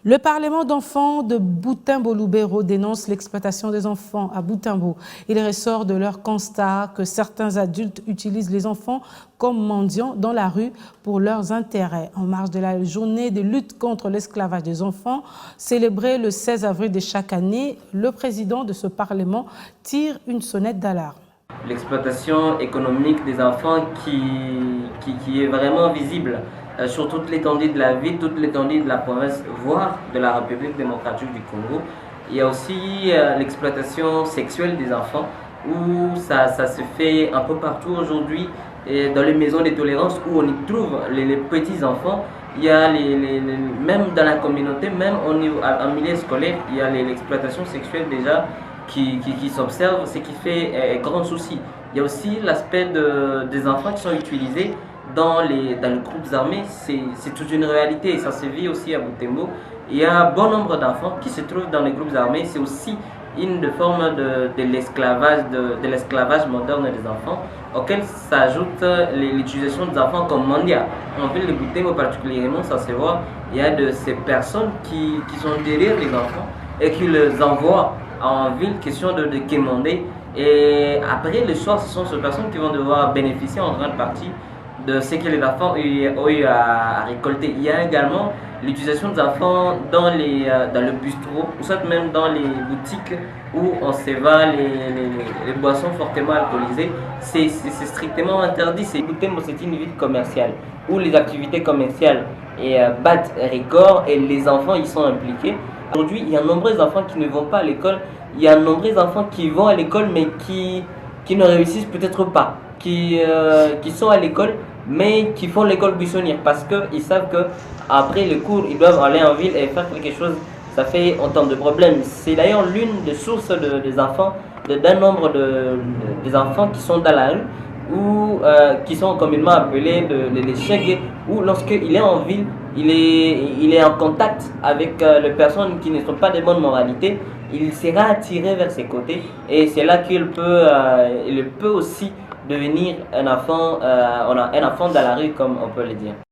Le Parlement d'enfants de Boutembo-Loubero dénonce l'exploitation des enfants à Boutembo. Il ressort de leur constat que certains adultes utilisent les enfants comme mendiants dans la rue pour leurs intérêts. En marge de la journée de lutte contre l'esclavage des enfants, célébrée le 16 avril de chaque année, le président de ce Parlement tire une sonnette d'alarme. L'exploitation économique des enfants qui est vraiment visible sur toute l'étendue de la ville, toute l'étendue de la province, voire de la République démocratique du Congo. Il y a aussi l'exploitation sexuelle des enfants où ça se fait un peu partout aujourd'hui, dans les maisons de tolérance où on y trouve les petits enfants. Il y a même dans la communauté, même en milieu scolaire, il y a l'exploitation sexuelle déjà qui s'observe, ce qui fait grand souci. Il y a aussi l'aspect des enfants qui sont utilisés dans les groupes armés. C'est toute une réalité et ça se vit aussi à Boutembo. Il y a un bon nombre d'enfants qui se trouvent dans les groupes armés. C'est aussi une forme de l'esclavage moderne des enfants, auquel s'ajoute l'utilisation des enfants comme mendiants. En ville de Boutembo particulièrement, ça se voit, il y a de ces personnes qui sont derrière les enfants et qui les envoient en ville, question de quémander. Et après, le soir, ce sont ces personnes qui vont devoir bénéficier en grande partie de ce que les enfants ont eu à récolter. Il y a également l'utilisation des enfants dans le bistrot, ou soit même dans les boutiques où on se vend les boissons fortement alcoolisées. C'est strictement interdit. C'est une ville commerciale où les activités commerciales battent record et les enfants y sont impliqués. Aujourd'hui, il y a de nombreux enfants qui ne vont pas à l'école. Il y a de nombreux enfants qui vont à l'école mais qui ne réussissent peut-être pas, qui sont à l'école mais qui font l'école buissonnière parce qu'ils savent qu'après le cours, ils doivent aller en ville et faire quelque chose. Ça fait autant de problèmes. C'est d'ailleurs l'une des sources des enfants, d'un nombre des enfants qui sont dans la rue ou qui sont communément appelés les chegues, où lorsqu'il est en ville, il est en contact avec les personnes qui ne sont pas de bonne moralité, il sera attiré vers ses côtés et c'est là qu'il peut aussi devenir un enfant dans la rue, comme on peut le dire.